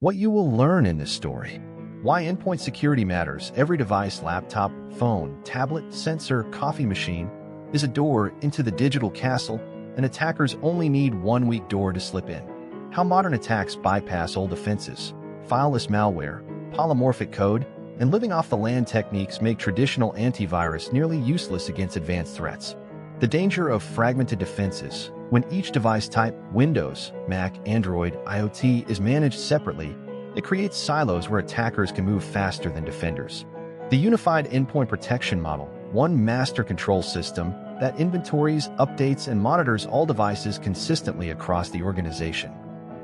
What you will learn in this story. Why endpoint security matters. Every device, laptop, phone, tablet, sensor, coffee machine, is a door into the digital castle, and attackers only need one weak door to slip in. How modern attacks bypass old defenses. Fileless malware, polymorphic code, and living off the land techniques make traditional antivirus nearly useless against advanced threats. The danger of fragmented defenses. When each device type, Windows, Mac, Android, IoT, is managed separately, it creates silos where attackers can move faster than defenders. The unified endpoint protection model, one master control system that inventories, updates, and monitors all devices consistently across the organization.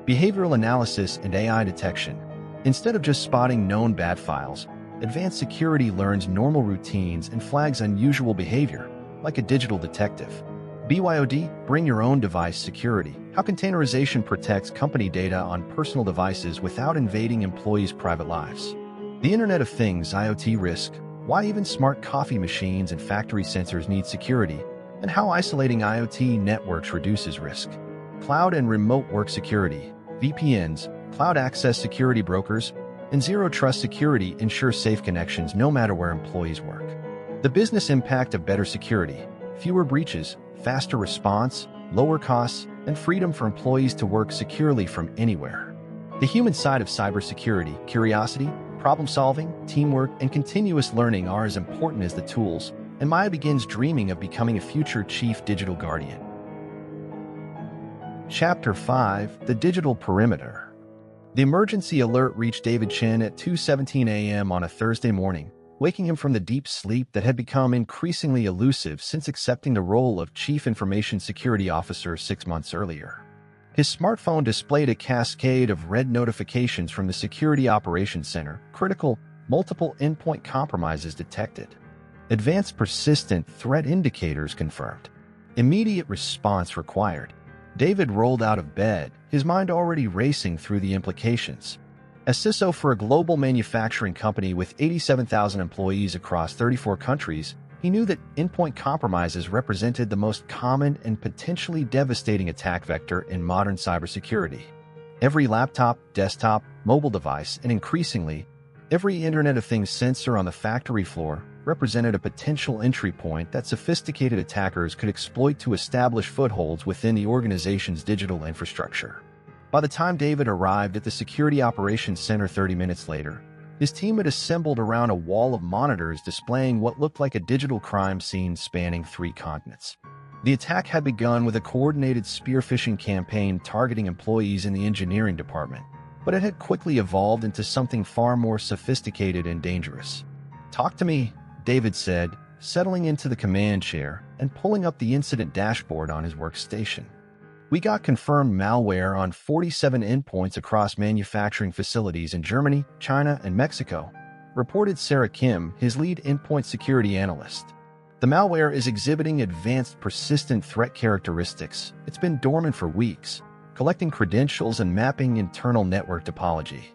Behavioral analysis and AI detection. Instead of just spotting known bad files, advanced security learns normal routines and flags unusual behavior, like a digital detective. BYOD, bring your own device security. How containerization protects company data on personal devices without invading employees' private lives. The Internet of Things IoT risk. Why even smart coffee machines and factory sensors need security, and how isolating IoT networks reduces risk. Cloud and remote work security. VPNs, cloud access security brokers, and zero-trust security ensure safe connections no matter where employees work. The business impact of better security. Fewer breaches, faster response, lower costs, and freedom for employees to work securely from anywhere. The human side of cybersecurity, curiosity, problem-solving, teamwork, and continuous learning are as important as the tools, and Maya begins dreaming of becoming a future chief digital guardian. Chapter 5: The Digital Perimeter. The emergency alert reached David Chen at 2:17 a.m. on a Thursday morning, waking him from the deep sleep that had become increasingly elusive since accepting the role of Chief Information Security Officer 6 months earlier. His smartphone displayed a cascade of red notifications from the Security Operations Center. Critical, multiple endpoint compromises detected. Advanced persistent threat indicators confirmed. Immediate response required. David rolled out of bed, his mind already racing through the implications. As CISO for a global manufacturing company with 87,000 employees across 34 countries, he knew that endpoint compromises represented the most common and potentially devastating attack vector in modern cybersecurity. Every laptop, desktop, mobile device, and increasingly, every Internet of Things sensor on the factory floor represented a potential entry point that sophisticated attackers could exploit to establish footholds within the organization's digital infrastructure. By the time David arrived at the Security Operations Center 30 minutes later, his team had assembled around a wall of monitors displaying what looked like a digital crime scene spanning 3 continents. The attack had begun with a coordinated spear phishing campaign targeting employees in the engineering department, but it had quickly evolved into something far more sophisticated and dangerous. "Talk to me," David said, settling into the command chair and pulling up the incident dashboard on his workstation. "We got confirmed malware on 47 endpoints across manufacturing facilities in Germany, China, and Mexico," reported Sarah Kim, his lead endpoint security analyst. "The malware is exhibiting advanced persistent threat characteristics. It's been dormant for weeks, collecting credentials and mapping internal network topology.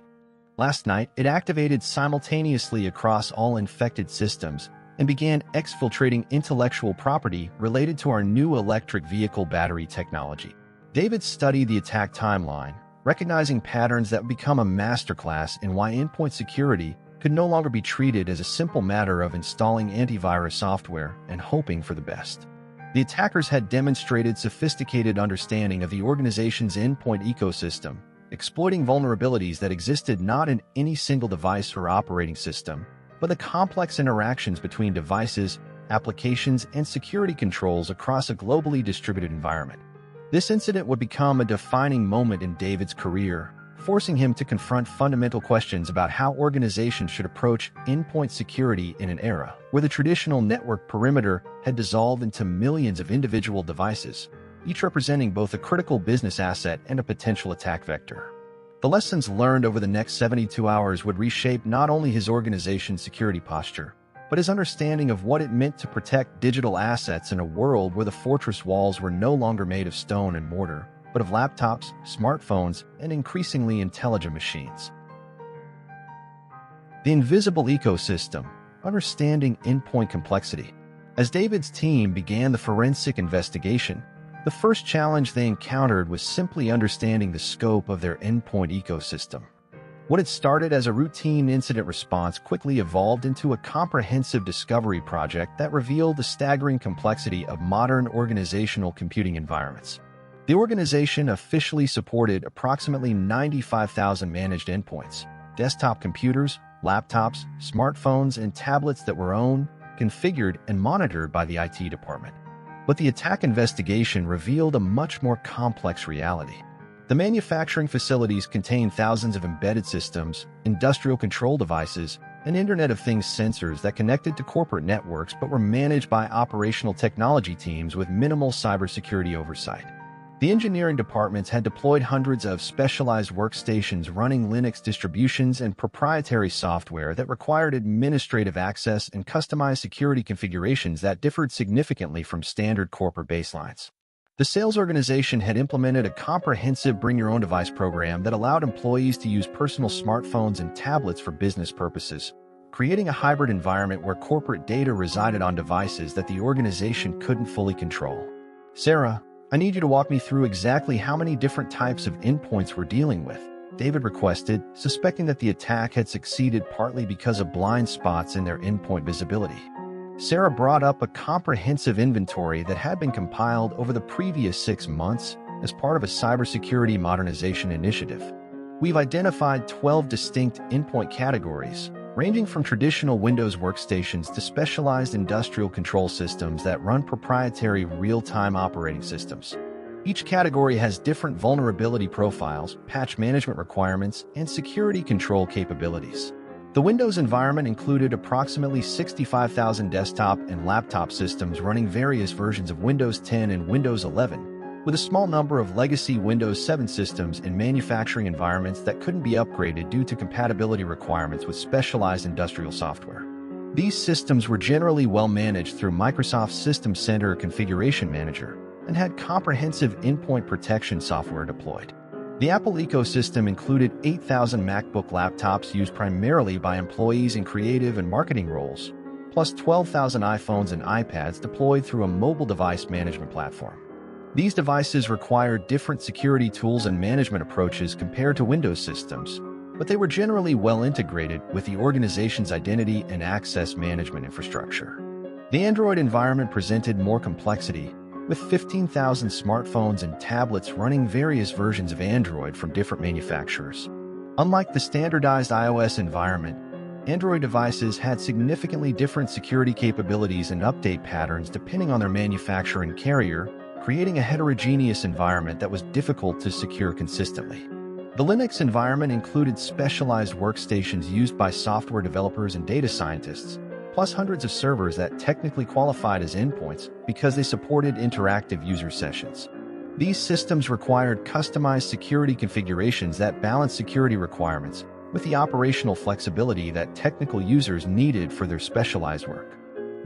Last night, it activated simultaneously across all infected systems and began exfiltrating intellectual property related to our new electric vehicle battery technology." David studied the attack timeline, recognizing patterns that would become a masterclass in why endpoint security could no longer be treated as a simple matter of installing antivirus software and hoping for the best. The attackers had demonstrated sophisticated understanding of the organization's endpoint ecosystem, exploiting vulnerabilities that existed not in any single device or operating system, but the complex interactions between devices, applications, and security controls across a globally distributed environment. This incident would become a defining moment in David's career, forcing him to confront fundamental questions about how organizations should approach endpoint security in an era where the traditional network perimeter had dissolved into millions of individual devices, each representing both a critical business asset and a potential attack vector. The lessons learned over the next 72 hours would reshape not only his organization's security posture, but his understanding of what it meant to protect digital assets in a world where the fortress walls were no longer made of stone and mortar, but of laptops, smartphones, and increasingly intelligent machines. The invisible ecosystem, understanding endpoint complexity. As David's team began the forensic investigation, the first challenge they encountered was simply understanding the scope of their endpoint ecosystem. What had started as a routine incident response quickly evolved into a comprehensive discovery project that revealed the staggering complexity of modern organizational computing environments. The organization officially supported approximately 95,000 managed endpoints, desktop computers, laptops, smartphones, and tablets that were owned, configured, and monitored by the IT department. But the attack investigation revealed a much more complex reality. The manufacturing facilities contained thousands of embedded systems, industrial control devices, and Internet of Things sensors that connected to corporate networks but were managed by operational technology teams with minimal cybersecurity oversight. The engineering departments had deployed hundreds of specialized workstations running Linux distributions and proprietary software that required administrative access and customized security configurations that differed significantly from standard corporate baselines. The sales organization had implemented a comprehensive bring-your-own-device program that allowed employees to use personal smartphones and tablets for business purposes, creating a hybrid environment where corporate data resided on devices that the organization couldn't fully control. Sarah, I need you to walk me through exactly how many different types of endpoints we're dealing with, David requested, suspecting that the attack had succeeded partly because of blind spots in their endpoint visibility. Sarah brought up a comprehensive inventory that had been compiled over the previous 6 months as part of a cybersecurity modernization initiative. We've identified 12 distinct endpoint categories, ranging from traditional Windows workstations to specialized industrial control systems that run proprietary real-time operating systems. Each category has different vulnerability profiles, patch management requirements, and security control capabilities. The Windows environment included approximately 65,000 desktop and laptop systems running various versions of Windows 10 and Windows 11, with a small number of legacy Windows 7 systems in manufacturing environments that couldn't be upgraded due to compatibility requirements with specialized industrial software. These systems were generally well managed through Microsoft's System Center Configuration Manager and had comprehensive endpoint protection software deployed. The Apple ecosystem included 8,000 MacBook laptops used primarily by employees in creative and marketing roles, plus 12,000 iPhones and iPads deployed through a mobile device management platform. These devices required different security tools and management approaches compared to Windows systems, but they were generally well integrated with the organization's identity and access management infrastructure. The Android environment presented more complexity, with 15,000 smartphones and tablets running various versions of Android from different manufacturers. Unlike the standardized iOS environment, Android devices had significantly different security capabilities and update patterns depending on their manufacturer and carrier, creating a heterogeneous environment that was difficult to secure consistently. The Linux environment included specialized workstations used by software developers and data scientists, plus hundreds of servers that technically qualified as endpoints because they supported interactive user sessions. These systems required customized security configurations that balanced security requirements with the operational flexibility that technical users needed for their specialized work.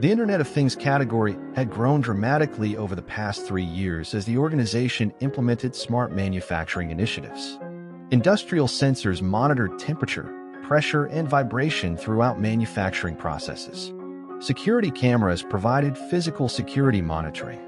The Internet of Things category had grown dramatically over the past 3 years as the organization implemented smart manufacturing initiatives. Industrial sensors monitored temperature, pressure, and vibration throughout manufacturing processes. Security cameras provided physical security monitoring.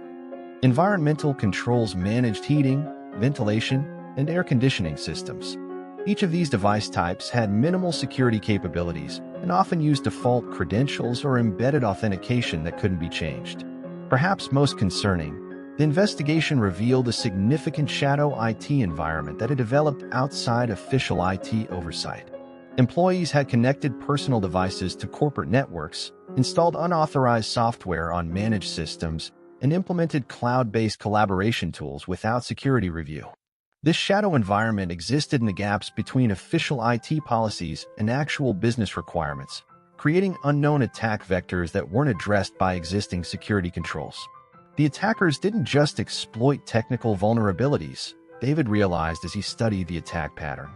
Environmental controls managed heating, ventilation, and air conditioning systems. Each of these device types had minimal security capabilities and often used default credentials or embedded authentication that couldn't be changed. Perhaps most concerning, the investigation revealed a significant shadow IT environment that had developed outside official IT oversight. Employees had connected personal devices to corporate networks, installed unauthorized software on managed systems, and implemented cloud-based collaboration tools without security review. This shadow environment existed in the gaps between official IT policies and actual business requirements, creating unknown attack vectors that weren't addressed by existing security controls. The attackers didn't just exploit technical vulnerabilities, David realized as he studied the attack pattern.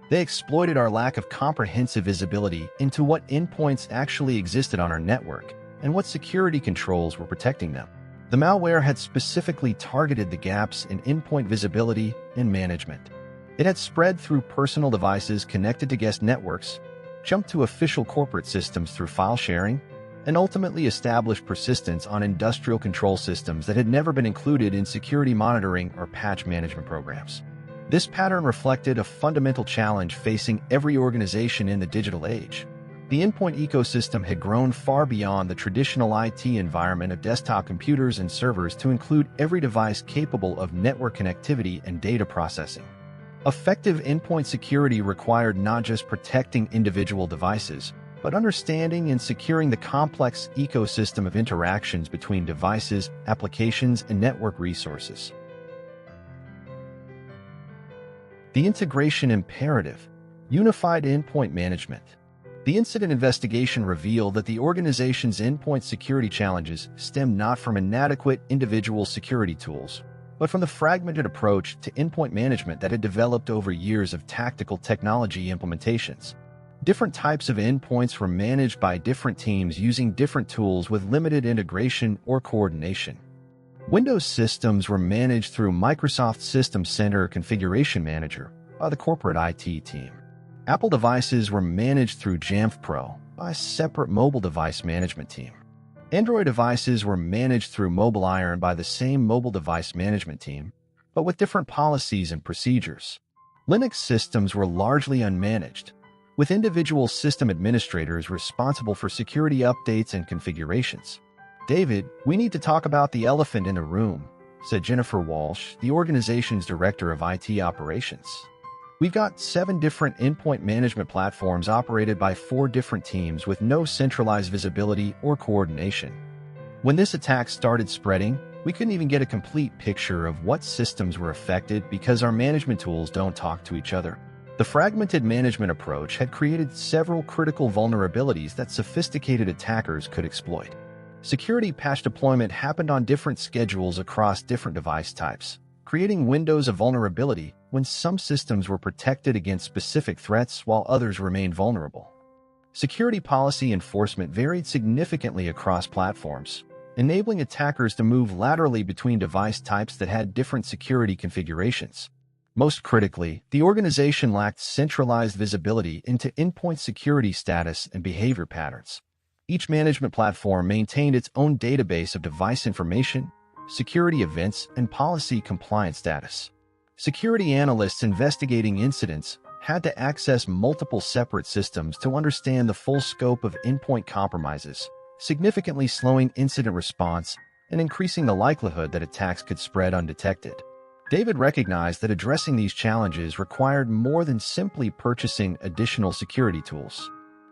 They exploited our lack of comprehensive visibility into what endpoints actually existed on our network and what security controls were protecting them. The malware had specifically targeted the gaps in endpoint visibility and management. It had spread through personal devices connected to guest networks, jumped to official corporate systems through file sharing, and ultimately established persistence on industrial control systems that had never been included in security monitoring or patch management programs. This pattern reflected a fundamental challenge facing every organization in the digital age. The endpoint ecosystem had grown far beyond the traditional IT environment of desktop computers and servers to include every device capable of network connectivity and data processing. Effective endpoint security required not just protecting individual devices, but understanding and securing the complex ecosystem of interactions between devices, applications, and network resources. The integration imperative, unified endpoint management. The incident investigation revealed that the organization's endpoint security challenges stemmed not from inadequate individual security tools, but from the fragmented approach to endpoint management that had developed over years of tactical technology implementations. Different types of endpoints were managed by different teams using different tools with limited integration or coordination. Windows systems were managed through Microsoft System Center Configuration Manager by the corporate IT team. Apple devices were managed through Jamf Pro by a separate mobile device management team. Android devices were managed through Mobile Iron by the same mobile device management team, but with different policies and procedures. Linux systems were largely unmanaged, with individual system administrators responsible for security updates and configurations. "David, we need to talk about the elephant in the room," said Jennifer Walsh, the organization's director of IT operations. "We've got 7 different endpoint management platforms operated by 4 different teams with no centralized visibility or coordination. When this attack started spreading, we couldn't even get a complete picture of what systems were affected because our management tools don't talk to each other." The fragmented management approach had created several critical vulnerabilities that sophisticated attackers could exploit. Security patch deployment happened on different schedules across different device types, creating windows of vulnerability when some systems were protected against specific threats while others remained vulnerable. Security policy enforcement varied significantly across platforms, enabling attackers to move laterally between device types that had different security configurations. Most critically, the organization lacked centralized visibility into endpoint security status and behavior patterns. Each management platform maintained its own database of device information, security events, and policy compliance status. Security analysts investigating incidents had to access multiple separate systems to understand the full scope of endpoint compromises, significantly slowing incident response and increasing the likelihood that attacks could spread undetected. David recognized that addressing these challenges required more than simply purchasing additional security tools.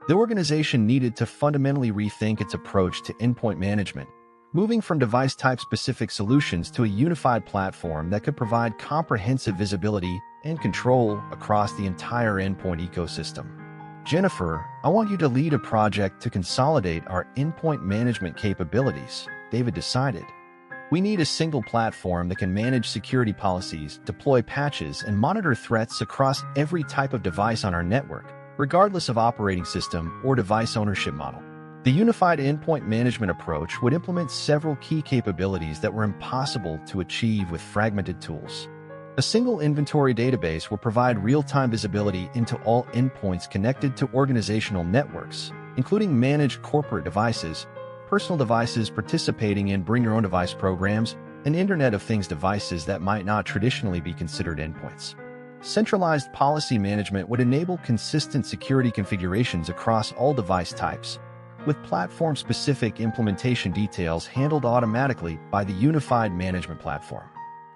The organization needed to fundamentally rethink its approach to endpoint management, moving from device-type-specific solutions to a unified platform that could provide comprehensive visibility and control across the entire endpoint ecosystem. "Jennifer, I want you to lead a project to consolidate our endpoint management capabilities," David decided. "We need a single platform that can manage security policies, deploy patches, and monitor threats across every type of device on our network, regardless of operating system or device ownership model." The unified endpoint management approach would implement several key capabilities that were impossible to achieve with fragmented tools. A single inventory database will provide real-time visibility into all endpoints connected to organizational networks, including managed corporate devices, personal devices participating in bring-your-own-device programs, and Internet of Things devices that might not traditionally be considered endpoints. Centralized policy management would enable consistent security configurations across all device types, with platform-specific implementation details handled automatically by the unified management platform.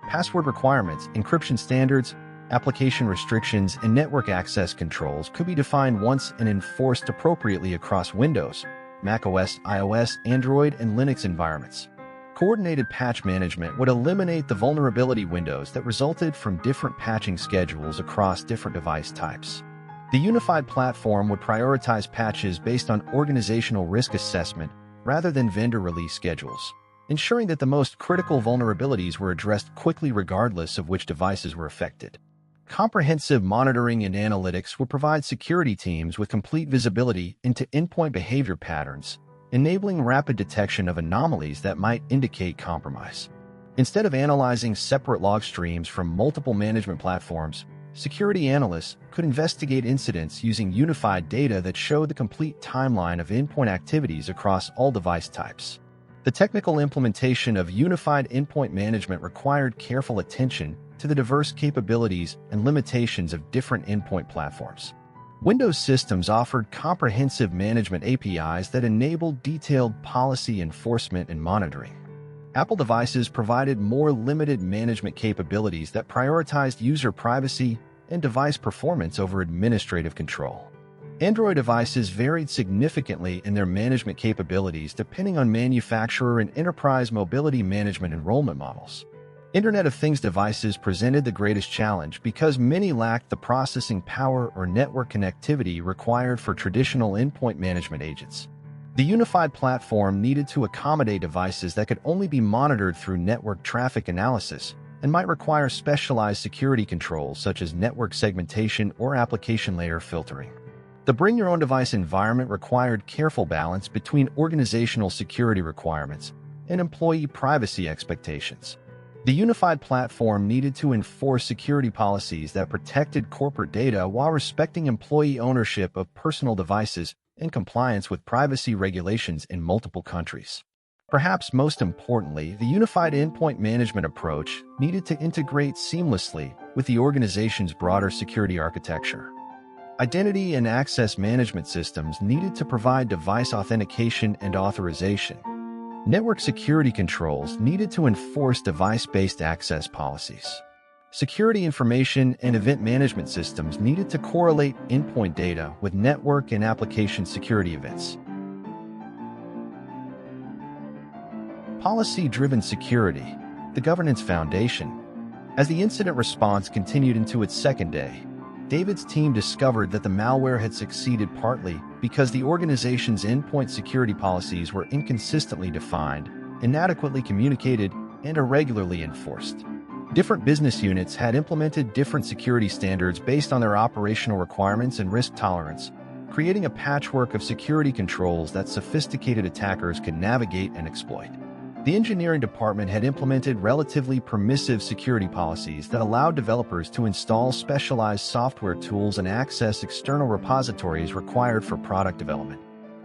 Password requirements, encryption standards, application restrictions, and network access controls could be defined once and enforced appropriately across Windows, macOS, iOS, Android, and Linux environments. Coordinated patch management would eliminate the vulnerability windows that resulted from different patching schedules across different device types. The unified platform would prioritize patches based on organizational risk assessment rather than vendor release schedules, ensuring that the most critical vulnerabilities were addressed quickly regardless of which devices were affected. Comprehensive monitoring and analytics would provide security teams with complete visibility into endpoint behavior patterns, enabling rapid detection of anomalies that might indicate compromise. Instead of analyzing separate log streams from multiple management platforms, security analysts could investigate incidents using unified data that showed the complete timeline of endpoint activities across all device types. The technical implementation of unified endpoint management required careful attention to the diverse capabilities and limitations of different endpoint platforms. Windows systems offered comprehensive management APIs that enabled detailed policy enforcement and monitoring. Apple devices provided more limited management capabilities that prioritized user privacy and device performance over administrative control. Android devices varied significantly in their management capabilities depending on manufacturer and enterprise mobility management enrollment models. Internet of Things devices presented the greatest challenge because many lacked the processing power or network connectivity required for traditional endpoint management agents. The unified platform needed to accommodate devices that could only be monitored through network traffic analysis and might require specialized security controls such as network segmentation or application layer filtering. The bring-your-own-device environment required careful balance between organizational security requirements and employee privacy expectations. The unified platform needed to enforce security policies that protected corporate data while respecting employee ownership of personal devices and compliance with privacy regulations in multiple countries. Perhaps most importantly, the unified endpoint management approach needed to integrate seamlessly with the organization's broader security architecture. Identity and access management systems needed to provide device authentication and authorization. Network security controls needed to enforce device-based access policies. Security information and event management systems needed to correlate endpoint data with network and application security events. Policy-driven security, the governance foundation. As the incident response continued into its second day, David's team discovered that the malware had succeeded partly because the organization's endpoint security policies were inconsistently defined, inadequately communicated, and irregularly enforced. Different business units had implemented different security standards based on their operational requirements and risk tolerance, creating a patchwork of security controls that sophisticated attackers could navigate and exploit. The engineering department had implemented relatively permissive security policies that allowed developers to install specialized software tools and access external repositories required for product development.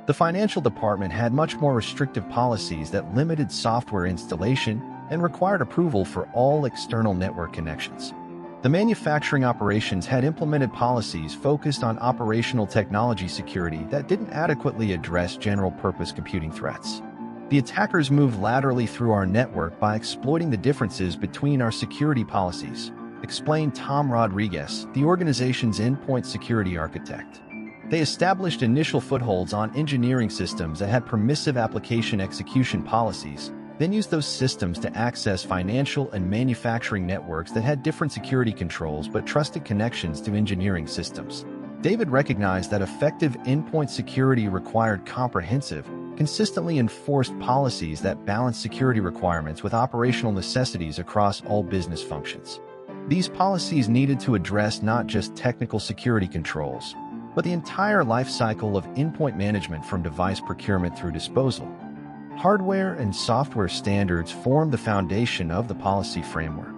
The financial department had much more restrictive policies that limited software installation and required approval for all external network connections. The manufacturing operations had implemented policies focused on operational technology security that didn't adequately address general-purpose computing threats. The attackers moved laterally through our network by exploiting the differences between our security policies, explained Tom Rodriguez, the organization's endpoint security architect. They established initial footholds on engineering systems that had permissive application execution policies, then used those systems to access financial and manufacturing networks that had different security controls but trusted connections to engineering systems. David recognized that effective endpoint security required comprehensive, consistently enforced policies that balance security requirements with operational necessities across all business functions. These policies needed to address not just technical security controls, but the entire life cycle of endpoint management from device procurement through disposal. Hardware and software standards formed the foundation of the policy framework.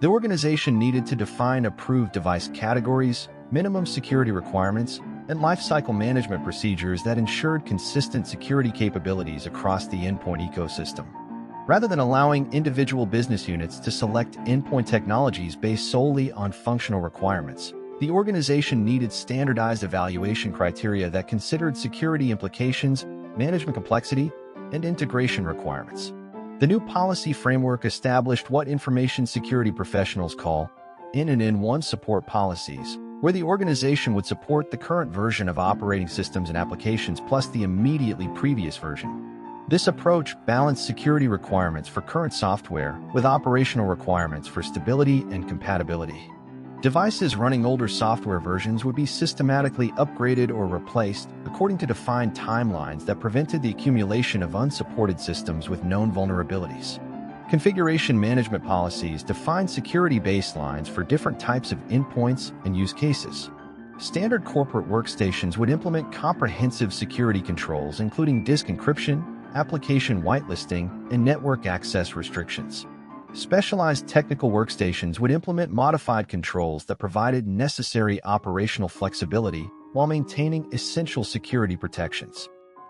The organization needed to define approved device categories, minimum security requirements, and lifecycle management procedures that ensured consistent security capabilities across the endpoint ecosystem. Rather than allowing individual business units to select endpoint technologies based solely on functional requirements, the organization needed standardized evaluation criteria that considered security implications, management complexity, and integration requirements. The new policy framework established what information security professionals call N-1 support policies, where the organization would support the current version of operating systems and applications plus the immediately previous version. This approach balanced security requirements for current software with operational requirements for stability and compatibility. Devices running older software versions would be systematically upgraded or replaced according to defined timelines that prevented the accumulation of unsupported systems with known vulnerabilities. Configuration management policies define security baselines for different types of endpoints and use cases. Standard corporate workstations would implement comprehensive security controls, including disk encryption, application whitelisting, and network access restrictions. Specialized technical workstations would implement modified controls that provided necessary operational flexibility while maintaining essential security protections.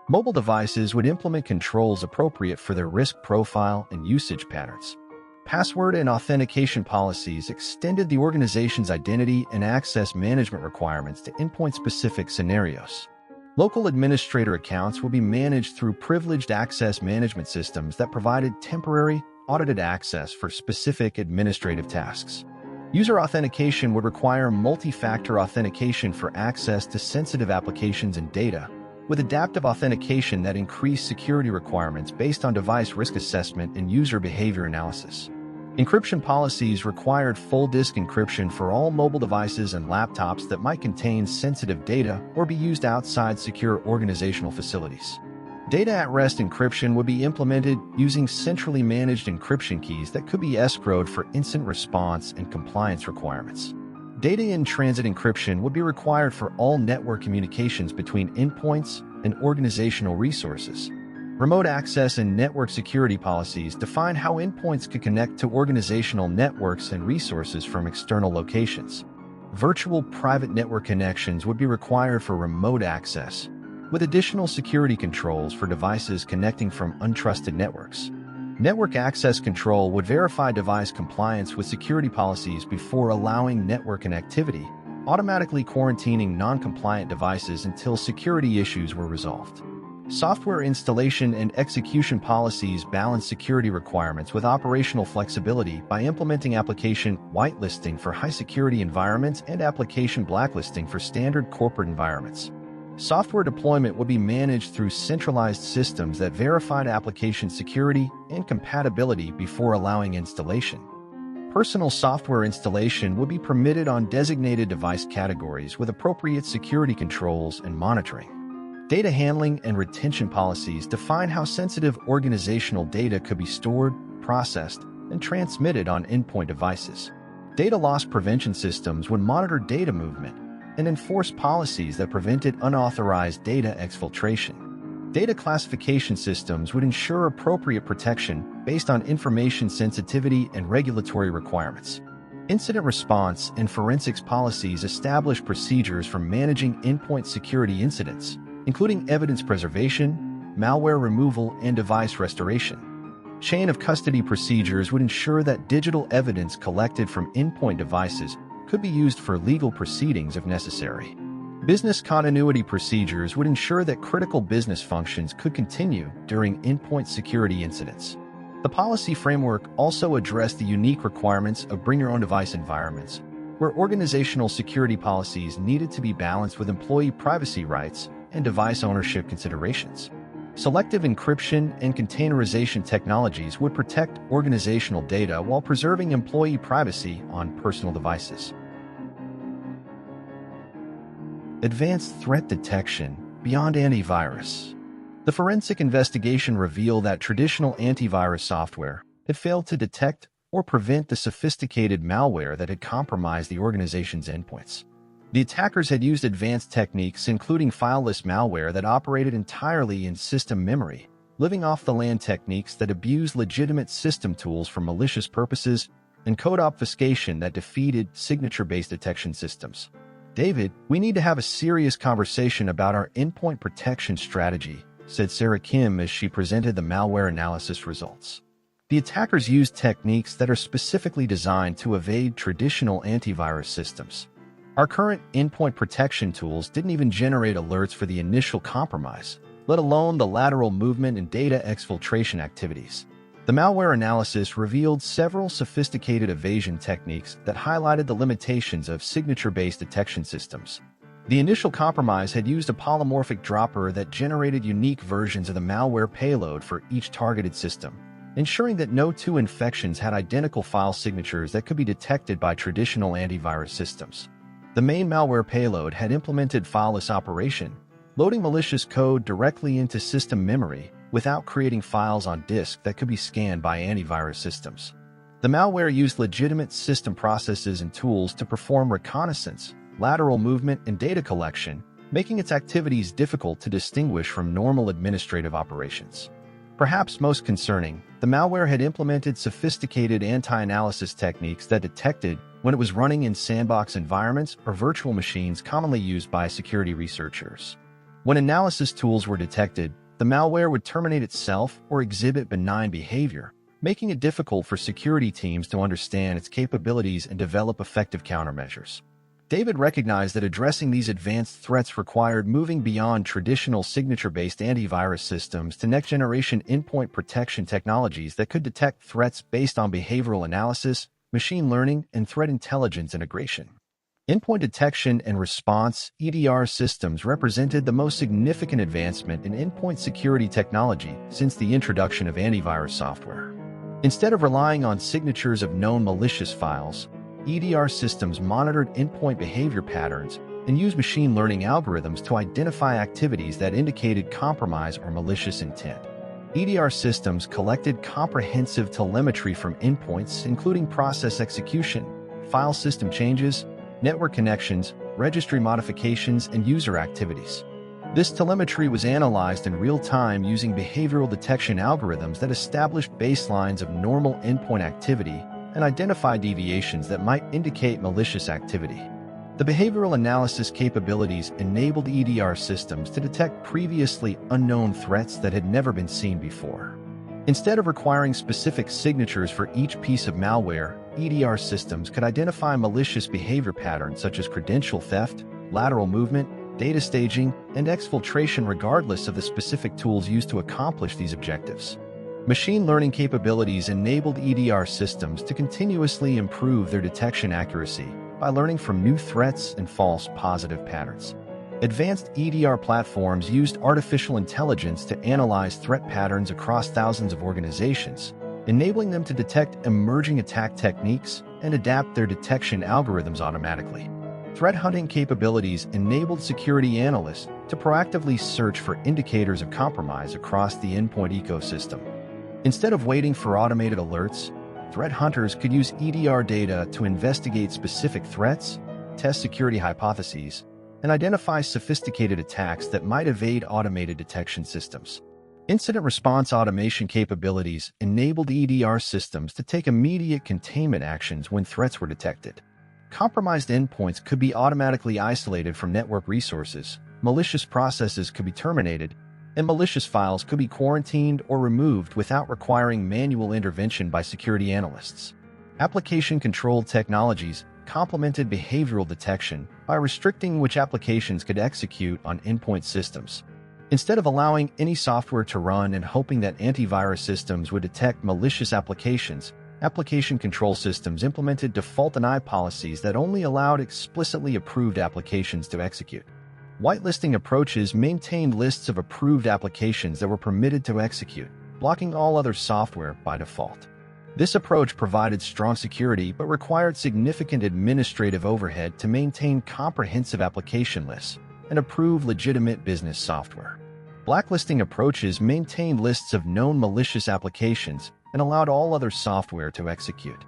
Mobile devices would implement controls appropriate for their risk profile and usage patterns. Password and authentication policies extended the organization's identity and access management requirements to endpoint-specific scenarios. Local administrator accounts will be managed through privileged access management systems that provided temporary, audited access for specific administrative tasks. User authentication would require multi-factor authentication for access to sensitive applications and data, with adaptive authentication that increased security requirements based on device risk assessment and user behavior analysis. Encryption policies required full disk encryption for all mobile devices and laptops that might contain sensitive data or be used outside secure organizational facilities. Data at rest encryption would be implemented using centrally managed encryption keys that could be escrowed for instant response and compliance requirements. Data in transit encryption would be required for all network communications between endpoints and organizational resources. Remote access and network security policies define how endpoints could connect to organizational networks and resources from external locations. Virtual private network connections would be required for remote access, with additional security controls for devices connecting from untrusted networks. Network access control would verify device compliance with security policies before allowing network connectivity, automatically quarantining non-compliant devices until security issues were resolved. Software installation and execution policies balance security requirements with operational flexibility by implementing application whitelisting for high-security environments and application blacklisting for standard corporate environments. Software deployment would be managed through centralized systems that verified application security and compatibility before allowing installation. Personal software installation would be permitted on designated device categories with appropriate security controls and monitoring. Data handling and retention policies define how sensitive organizational data could be stored, processed, and transmitted on endpoint devices. Data loss prevention systems would monitor data movement and enforce policies that prevented unauthorized data exfiltration. Data classification systems would ensure appropriate protection based on information sensitivity and regulatory requirements. Incident response and forensics policies establish procedures for managing endpoint security incidents, including evidence preservation, malware removal, and device restoration. Chain of custody procedures would ensure that digital evidence collected from endpoint devices could be used for legal proceedings if necessary. Business continuity procedures would ensure that critical business functions could continue during endpoint security incidents. The policy framework also addressed the unique requirements of bring-your-own-device environments, where organizational security policies needed to be balanced with employee privacy rights and device ownership considerations. Selective encryption and containerization technologies would protect organizational data while preserving employee privacy on personal devices. Advanced threat detection beyond antivirus. The forensic investigation revealed that traditional antivirus software had failed to detect or prevent the sophisticated malware that had compromised the organization's endpoints. The attackers had used advanced techniques, including fileless malware that operated entirely in system memory, living off the land techniques that abused legitimate system tools for malicious purposes, and code obfuscation that defeated signature-based detection systems. David, we need to have a serious conversation about our endpoint protection strategy, said Sarah Kim as she presented the malware analysis results. The attackers used techniques that are specifically designed to evade traditional antivirus systems. Our current endpoint protection tools didn't even generate alerts for the initial compromise, let alone the lateral movement and data exfiltration activities. The malware analysis revealed several sophisticated evasion techniques that highlighted the limitations of signature-based detection systems. The initial compromise had used a polymorphic dropper that generated unique versions of the malware payload for each targeted system, ensuring that no two infections had identical file signatures that could be detected by traditional antivirus systems. The main malware payload had implemented fileless operation, loading malicious code directly into system memory without creating files on disk that could be scanned by antivirus systems. The malware used legitimate system processes and tools to perform reconnaissance, lateral movement, and data collection, making its activities difficult to distinguish from normal administrative operations. Perhaps most concerning, the malware had implemented sophisticated anti-analysis techniques that detected when it was running in sandbox environments or virtual machines commonly used by security researchers. When analysis tools were detected, the malware would terminate itself or exhibit benign behavior, making it difficult for security teams to understand its capabilities and develop effective countermeasures. David recognized that addressing these advanced threats required moving beyond traditional signature-based antivirus systems to next-generation endpoint protection technologies that could detect threats based on behavioral analysis, machine learning, and threat intelligence integration. Endpoint detection and response (EDR) systems represented the most significant advancement in endpoint security technology since the introduction of antivirus software. Instead of relying on signatures of known malicious files, EDR systems monitored endpoint behavior patterns and used machine learning algorithms to identify activities that indicated compromise or malicious intent. EDR systems collected comprehensive telemetry from endpoints, including process execution, file system changes, network connections, registry modifications, and user activities. This telemetry was analyzed in real time using behavioral detection algorithms that established baselines of normal endpoint activity and identify deviations that might indicate malicious activity. The behavioral analysis capabilities enabled EDR systems to detect previously unknown threats that had never been seen before. Instead of requiring specific signatures for each piece of malware, EDR systems could identify malicious behavior patterns such as credential theft, lateral movement, data staging, and exfiltration regardless of the specific tools used to accomplish these objectives. Machine learning capabilities enabled EDR systems to continuously improve their detection accuracy by learning from new threats and false positive patterns. Advanced EDR platforms used artificial intelligence to analyze threat patterns across thousands of organizations, enabling them to detect emerging attack techniques and adapt their detection algorithms automatically. Threat hunting capabilities enabled security analysts to proactively search for indicators of compromise across the endpoint ecosystem. Instead of waiting for automated alerts, threat hunters could use EDR data to investigate specific threats, test security hypotheses, and identify sophisticated attacks that might evade automated detection systems. Incident response automation capabilities enabled EDR systems to take immediate containment actions when threats were detected. Compromised endpoints could be automatically isolated from network resources, malicious processes could be terminated, and malicious files could be quarantined or removed without requiring manual intervention by security analysts. Application control technologies complemented behavioral detection by restricting which applications could execute on endpoint systems. Instead of allowing any software to run and hoping that antivirus systems would detect malicious applications, application control systems implemented default deny policies that only allowed explicitly approved applications to execute. Whitelisting approaches maintained lists of approved applications that were permitted to execute, blocking all other software by default. This approach provided strong security but required significant administrative overhead to maintain comprehensive application lists and approve legitimate business software. Blacklisting approaches maintained lists of known malicious applications and allowed all other software to execute.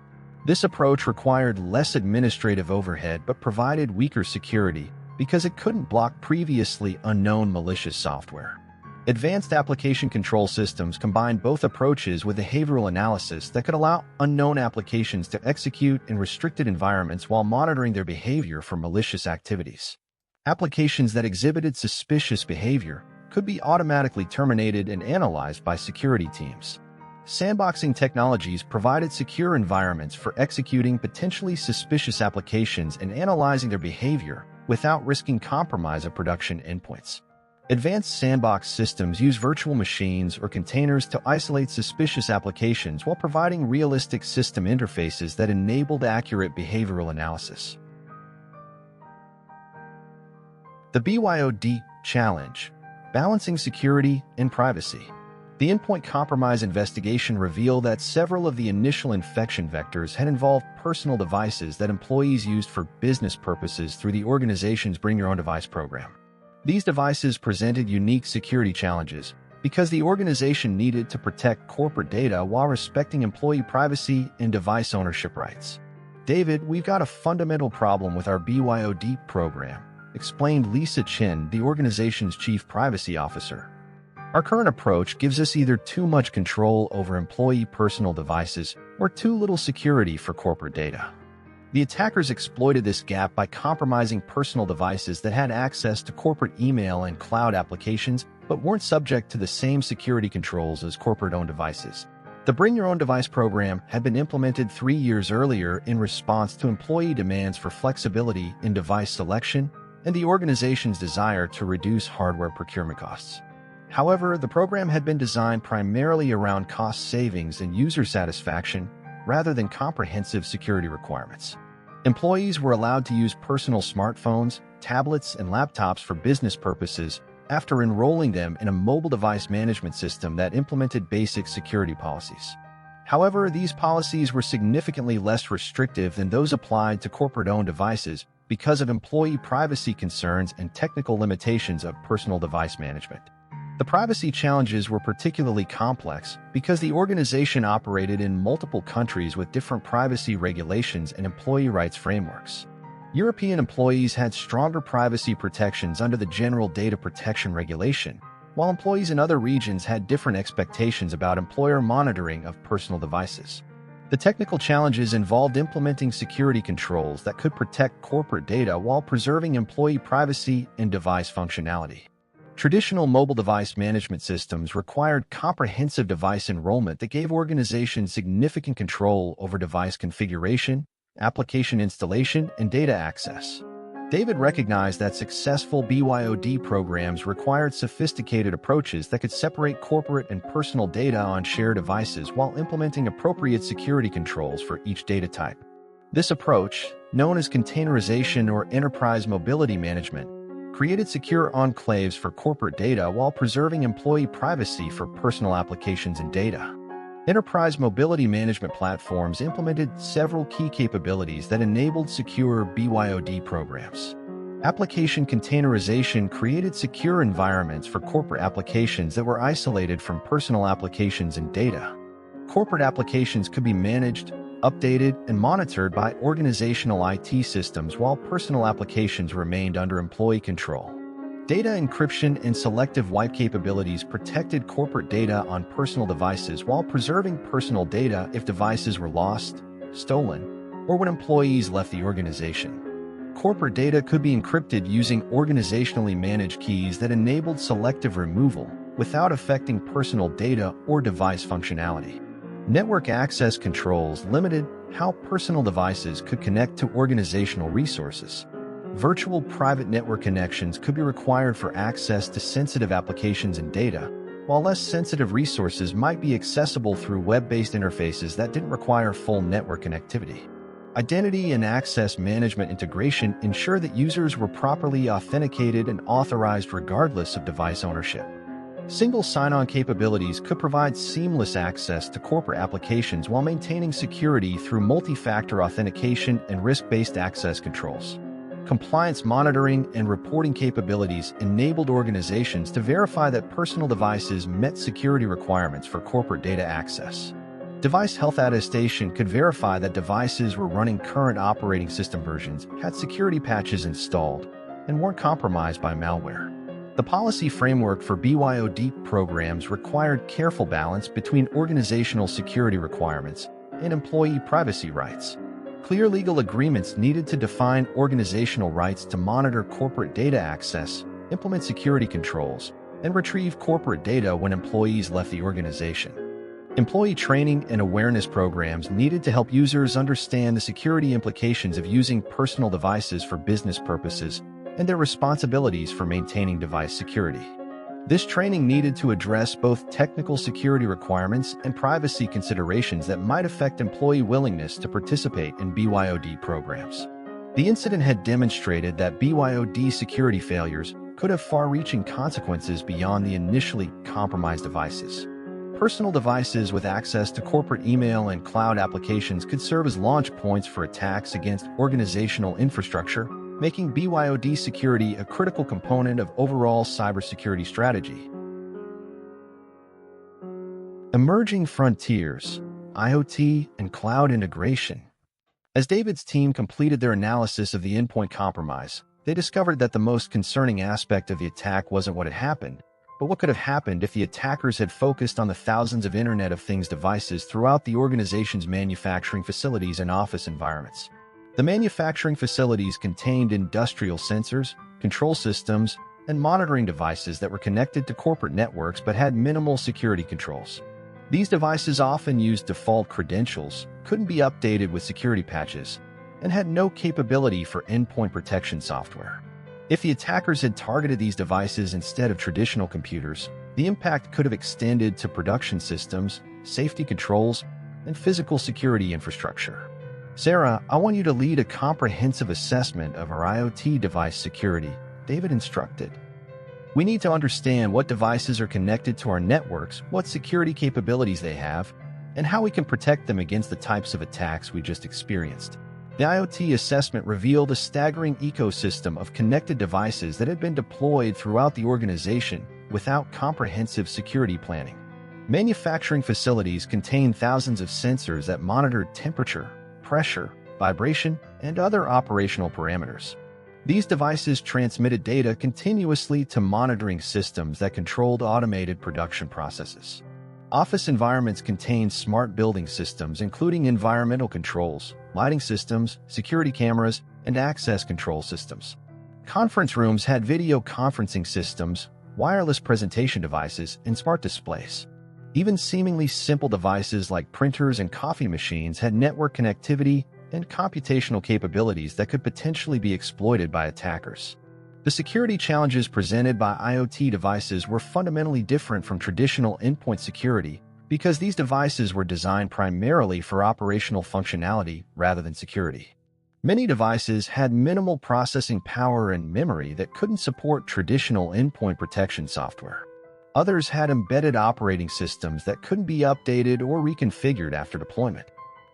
This approach required less administrative overhead but provided weaker security because it couldn't block previously unknown malicious software. Advanced application control systems combined both approaches with behavioral analysis that could allow unknown applications to execute in restricted environments while monitoring their behavior for malicious activities. Applications that exhibited suspicious behavior could be automatically terminated and analyzed by security teams. Sandboxing technologies provided secure environments for executing potentially suspicious applications and analyzing their behavior without risking compromise of production endpoints. Advanced sandbox systems use virtual machines or containers to isolate suspicious applications while providing realistic system interfaces that enabled accurate behavioral analysis. The BYOD challenge: balancing security and privacy. The endpoint compromise investigation revealed that several of the initial infection vectors had involved personal devices that employees used for business purposes through the organization's Bring Your Own Device program. These devices presented unique security challenges because the organization needed to protect corporate data while respecting employee privacy and device ownership rights. "David, we've got a fundamental problem with our BYOD program," explained Lisa Chen, the organization's chief privacy officer. "Our current approach gives us either too much control over employee personal devices or too little security for corporate data." The attackers exploited this gap by compromising personal devices that had access to corporate email and cloud applications but weren't subject to the same security controls as corporate-owned devices. The Bring Your Own Device program had been implemented 3 years earlier in response to employee demands for flexibility in device selection and the organization's desire to reduce hardware procurement costs. However, the program had been designed primarily around cost savings and user satisfaction rather than comprehensive security requirements. Employees were allowed to use personal smartphones, tablets, and laptops for business purposes after enrolling them in a mobile device management system that implemented basic security policies. However, these policies were significantly less restrictive than those applied to corporate-owned devices because of employee privacy concerns and technical limitations of personal device management. The privacy challenges were particularly complex because the organization operated in multiple countries with different privacy regulations and employee rights frameworks. European employees had stronger privacy protections under the General Data Protection Regulation, while employees in other regions had different expectations about employer monitoring of personal devices. The technical challenges involved implementing security controls that could protect corporate data while preserving employee privacy and device functionality. Traditional mobile device management systems required comprehensive device enrollment that gave organizations significant control over device configuration, application installation, and data access. David recognized that successful BYOD programs required sophisticated approaches that could separate corporate and personal data on shared devices while implementing appropriate security controls for each data type. This approach, known as containerization or enterprise mobility management, created secure enclaves for corporate data while preserving employee privacy for personal applications and data. Enterprise mobility management platforms implemented several key capabilities that enabled secure BYOD programs. Application containerization created secure environments for corporate applications that were isolated from personal applications and data. Corporate applications could be managed, updated, and monitored by organizational IT systems while personal applications remained under employee control. Data encryption and selective wipe capabilities protected corporate data on personal devices while preserving personal data if devices were lost, stolen, or when employees left the organization. Corporate data could be encrypted using organizationally managed keys that enabled selective removal without affecting personal data or device functionality. Network access controls limited how personal devices could connect to organizational resources. Virtual private network connections could be required for access to sensitive applications and data, while less sensitive resources might be accessible through web-based interfaces that didn't require full network connectivity. Identity and access management integration ensured that users were properly authenticated and authorized regardless of device ownership. Single sign-on capabilities could provide seamless access to corporate applications while maintaining security through multi-factor authentication and risk-based access controls. Compliance monitoring and reporting capabilities enabled organizations to verify that personal devices met security requirements for corporate data access. Device health attestation could verify that devices were running current operating system versions, had security patches installed, and weren't compromised by malware. The policy framework for BYOD programs required careful balance between organizational security requirements and employee privacy rights. Clear legal agreements needed to define organizational rights to monitor corporate data access, implement security controls, and retrieve corporate data when employees left the organization. Employee training and awareness programs needed to help users understand the security implications of using personal devices for business purposes and their responsibilities for maintaining device security. This training needed to address both technical security requirements and privacy considerations that might affect employee willingness to participate in BYOD programs. The incident had demonstrated that BYOD security failures could have far-reaching consequences beyond the initially compromised devices. Personal devices with access to corporate email and cloud applications could serve as launch points for attacks against organizational infrastructure, making BYOD security a critical component of overall cybersecurity strategy. Emerging frontiers, IoT, and cloud integration. As David's team completed their analysis of the endpoint compromise, they discovered that the most concerning aspect of the attack wasn't what had happened, but what could have happened if the attackers had focused on the thousands of Internet of Things devices throughout the organization's manufacturing facilities and office environments. The manufacturing facilities contained industrial sensors, control systems, and monitoring devices that were connected to corporate networks but had minimal security controls. These devices often used default credentials, couldn't be updated with security patches, and had no capability for endpoint protection software. If the attackers had targeted these devices instead of traditional computers, the impact could have extended to production systems, safety controls, and physical security infrastructure. Sarah, I want you to lead a comprehensive assessment of our IoT device security, David instructed. We need to understand what devices are connected to our networks, what security capabilities they have, and how we can protect them against the types of attacks we just experienced. The IoT assessment revealed a staggering ecosystem of connected devices that had been deployed throughout the organization without comprehensive security planning. Manufacturing facilities contain thousands of sensors that monitored temperature, pressure, vibration, and other operational parameters. These devices transmitted data continuously to monitoring systems that controlled automated production processes. Office environments contain smart building systems including environmental controls, lighting systems, security cameras, and access control systems. Conference rooms had video conferencing systems, wireless presentation devices, and smart displays. Even seemingly simple devices like printers and coffee machines had network connectivity and computational capabilities that could potentially be exploited by attackers. The security challenges presented by IoT devices were fundamentally different from traditional endpoint security because these devices were designed primarily for operational functionality rather than security. Many devices had minimal processing power and memory that couldn't support traditional endpoint protection software. Others had embedded operating systems that couldn't be updated or reconfigured after deployment.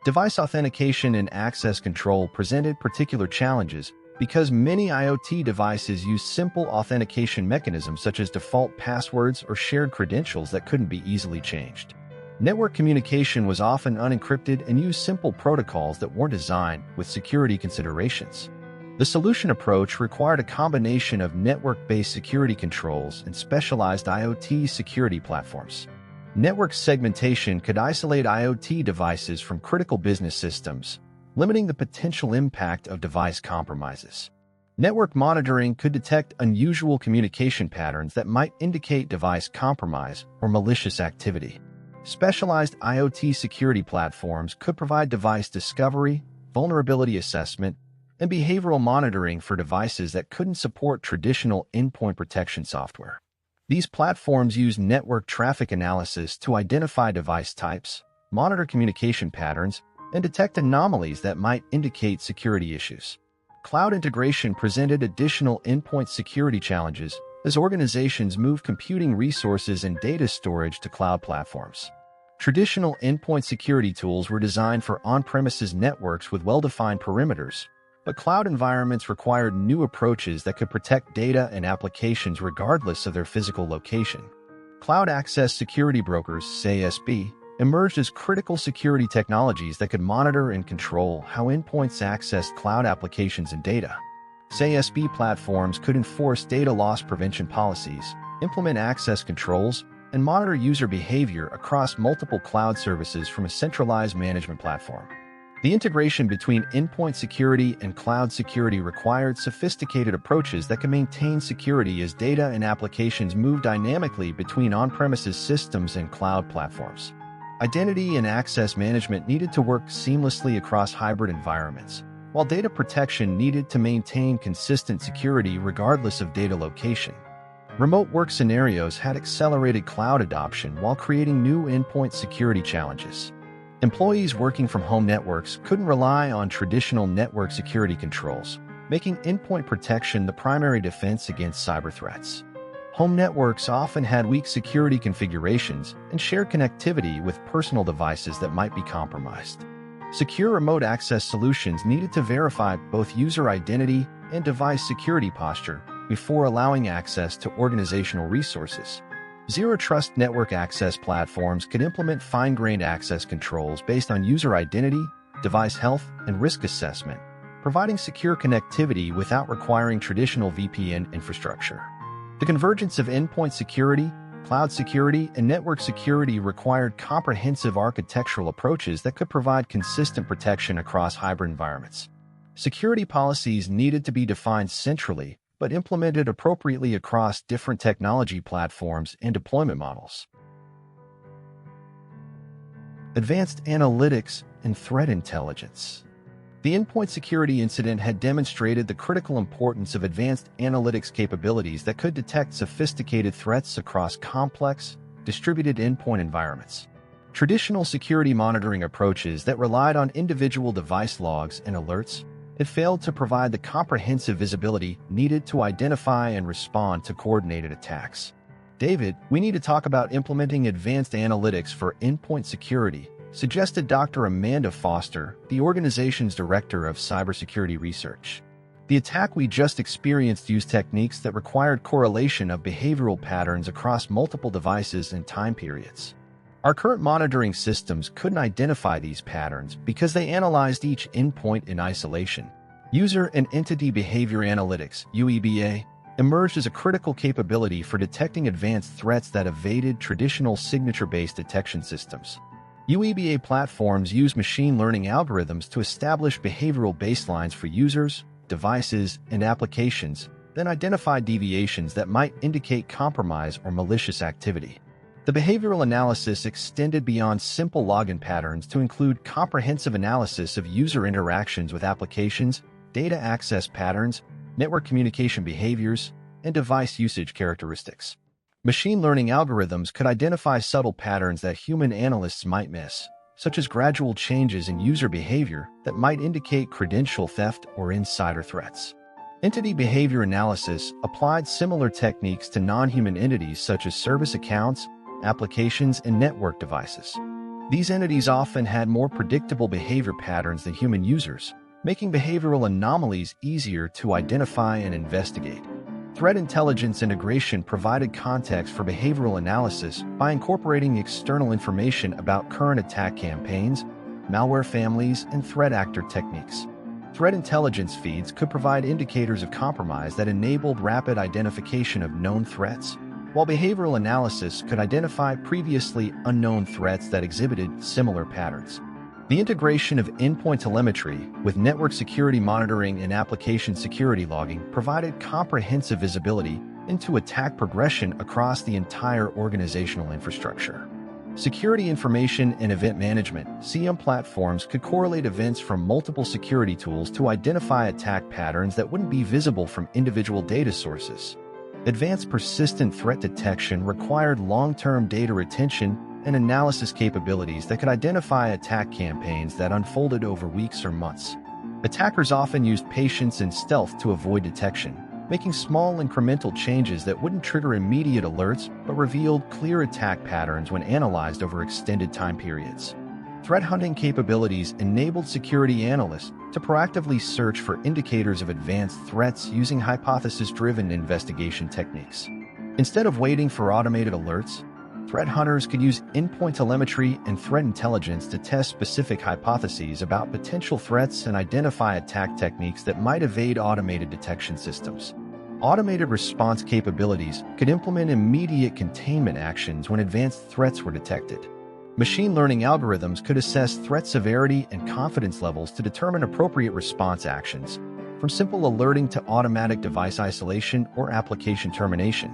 Device authentication and access control presented particular challenges because many IoT devices use simple authentication mechanisms such as default passwords or shared credentials that couldn't be easily changed. Network communication was often unencrypted and used simple protocols that weren't designed with security considerations. The solution approach required a combination of network-based security controls and specialized IoT security platforms. Network segmentation could isolate IoT devices from critical business systems, limiting the potential impact of device compromises. Network monitoring could detect unusual communication patterns that might indicate device compromise or malicious activity. Specialized IoT security platforms could provide device discovery, vulnerability assessment, and behavioral monitoring for devices that couldn't support traditional endpoint protection software. These platforms use network traffic analysis to identify device types, monitor communication patterns, and detect anomalies that might indicate security issues. Cloud integration presented additional endpoint security challenges as organizations moved computing resources and data storage to cloud platforms. Traditional endpoint security tools were designed for on-premises networks with well-defined perimeters, but cloud environments required new approaches that could protect data and applications regardless of their physical location. Cloud Access Security Brokers, CISB, emerged as critical security technologies that could monitor and control how endpoints accessed cloud applications and data. CISB platforms could enforce data loss prevention policies, implement access controls, and monitor user behavior across multiple cloud services from a centralized management platform. The integration between endpoint security and cloud security required sophisticated approaches that could maintain security as data and applications move dynamically between on-premises systems and cloud platforms. Identity and access management needed to work seamlessly across hybrid environments, while data protection needed to maintain consistent security regardless of data location. Remote work scenarios had accelerated cloud adoption while creating new endpoint security challenges. Employees working from home networks couldn't rely on traditional network security controls, making endpoint protection the primary defense against cyber threats. Home networks often had weak security configurations and shared connectivity with personal devices that might be compromised. Secure remote access solutions needed to verify both user identity and device security posture before allowing access to organizational resources. Zero-trust network access platforms could implement fine-grained access controls based on user identity, device health, and risk assessment, providing secure connectivity without requiring traditional VPN infrastructure. The convergence of endpoint security, cloud security, and network security required comprehensive architectural approaches that could provide consistent protection across hybrid environments. Security policies needed to be defined centrally, but implemented appropriately across different technology platforms and deployment models. advanced analytics, and threat intelligence. The endpoint security incident had demonstrated the critical importance of advanced analytics capabilities that could detect sophisticated threats across complex, distributed endpoint environments. Traditional security monitoring approaches that relied on individual device logs and alerts had failed to provide the comprehensive visibility needed to identify and respond to coordinated attacks. David, we need to talk about implementing advanced analytics for endpoint security, suggested Dr. Amanda Foster, the organization's director of cybersecurity research. The attack we just experienced used techniques that required correlation of behavioral patterns across multiple devices and time periods. Our current monitoring systems couldn't identify these patterns because they analyzed each endpoint in isolation. User and Entity Behavior Analytics (UEBA) emerged as a critical capability for detecting advanced threats that evaded traditional signature-based detection systems. UEBA platforms use machine learning algorithms to establish behavioral baselines for users, devices, and applications, then identify deviations that might indicate compromise or malicious activity. The behavioral analysis extended beyond simple login patterns to include comprehensive analysis of user interactions with applications, data access patterns, network communication behaviors, and device usage characteristics. Machine learning algorithms could identify subtle patterns that human analysts might miss, such as gradual changes in user behavior that might indicate credential theft or insider threats. Entity behavior analysis applied similar techniques to non-human entities such as service accounts, applications, and network devices. These entities often had more predictable behavior patterns than human users, making behavioral anomalies easier to identify and investigate. Threat intelligence integration provided context for behavioral analysis by incorporating external information about current attack campaigns, malware families, and threat actor techniques. Threat intelligence feeds could provide indicators of compromise that enabled rapid identification of known threats, while behavioral analysis could identify previously unknown threats that exhibited similar patterns. The integration of endpoint telemetry with network security monitoring and application security logging provided comprehensive visibility into attack progression across the entire organizational infrastructure. Security information and event management (CIEM) platforms could correlate events from multiple security tools to identify attack patterns that wouldn't be visible from individual data sources. Advanced persistent threat detection required long-term data retention and analysis capabilities that could identify attack campaigns that unfolded over weeks or months. Attackers often used patience and stealth to avoid detection, making small incremental changes that wouldn't trigger immediate alerts but revealed clear attack patterns when analyzed over extended time periods. Threat hunting capabilities enabled security analysts to proactively search for indicators of advanced threats using hypothesis-driven investigation techniques. Instead of waiting for automated alerts, threat hunters could use endpoint telemetry and threat intelligence to test specific hypotheses about potential threats and identify attack techniques that might evade automated detection systems. Automated response capabilities could implement immediate containment actions when advanced threats were detected. Machine learning algorithms could assess threat severity and confidence levels to determine appropriate response actions, from simple alerting to automatic device isolation or application termination.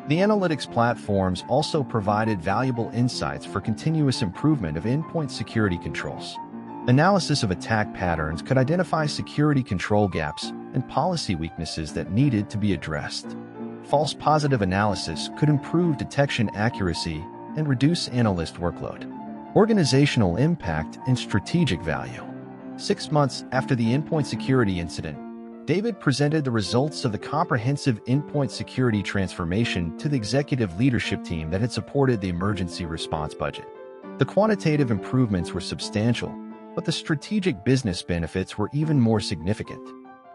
The analytics platforms also provided valuable insights for continuous improvement of endpoint security controls. Analysis of attack patterns could identify security control gaps and policy weaknesses that needed to be addressed. False positive analysis could improve detection accuracy and reduce analyst workload. Organizational impact and strategic value. 6 months after the endpoint security incident, David presented the results of the comprehensive endpoint security transformation to the executive leadership team that had supported the emergency response budget. The quantitative improvements were substantial, but the strategic business benefits were even more significant.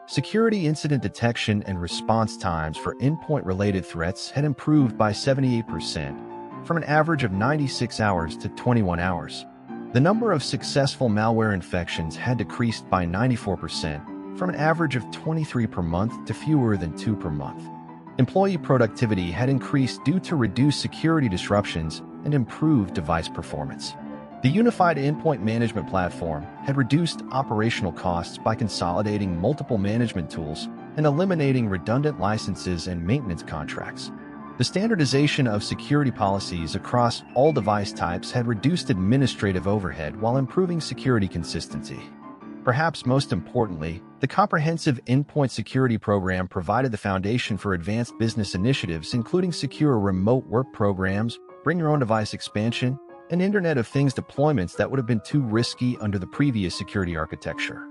Security incident detection and response times for endpoint-related threats had improved by 78%, from an average of 96 hours to 21 hours. The number of successful malware infections had decreased by 94%, from an average of 23 per month to fewer than 2 per month. Employee productivity had increased due to reduced security disruptions and improved device performance. The unified endpoint management platform had reduced operational costs by consolidating multiple management tools and eliminating redundant licenses and maintenance contracts. The standardization of security policies across all device types had reduced administrative overhead while improving security consistency. Perhaps most importantly, the comprehensive endpoint security program provided the foundation for advanced business initiatives including secure remote work programs, bring your own device expansion, and Internet of Things deployments that would have been too risky under the previous security architecture.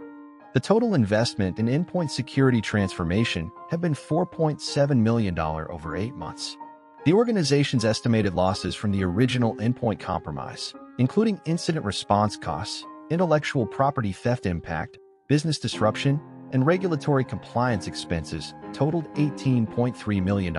The total investment in endpoint security transformation had been $4.7 million over 8 months. The organization's estimated losses from the original endpoint compromise, including incident response costs, intellectual property theft impact, business disruption, and regulatory compliance expenses, totaled $18.3 million.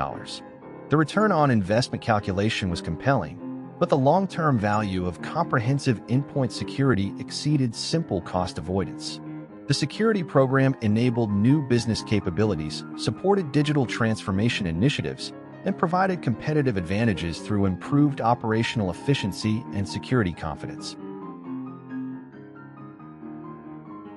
The return on investment calculation was compelling, but the long-term value of comprehensive endpoint security exceeded simple cost avoidance. The security program enabled new business capabilities, supported digital transformation initiatives, and provided competitive advantages through improved operational efficiency and security confidence.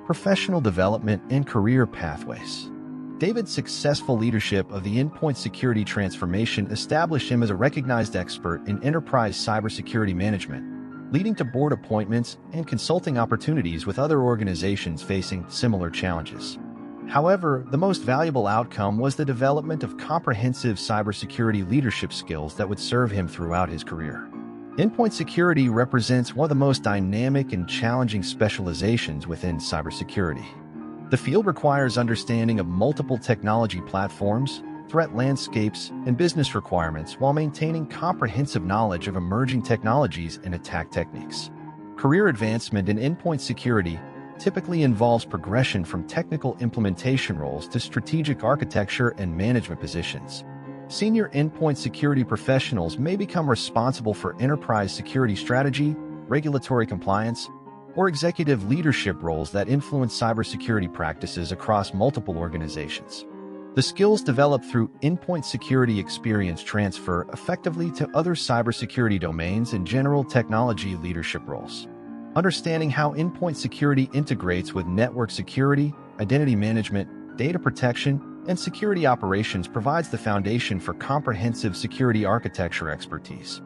Professional development and career pathways. David's successful leadership of the endpoint security transformation established him as a recognized expert in enterprise cybersecurity management, leading to board appointments and consulting opportunities with other organizations facing similar challenges. However, the most valuable outcome was the development of comprehensive cybersecurity leadership skills that would serve him throughout his career. Endpoint security represents one of the most dynamic and challenging specializations within cybersecurity. The field requires understanding of multiple technology platforms, threat landscapes, and business requirements while maintaining comprehensive knowledge of emerging technologies and attack techniques. Career advancement in endpoint security typically involves progression from technical implementation roles to strategic architecture and management positions. Senior endpoint security professionals may become responsible for enterprise security strategy, regulatory compliance, or executive leadership roles that influence cybersecurity practices across multiple organizations. The skills developed through endpoint security experience transfer effectively to other cybersecurity domains and general technology leadership roles. Understanding how endpoint security integrates with network security, identity management, data protection, and security operations provides the foundation for comprehensive security architecture expertise.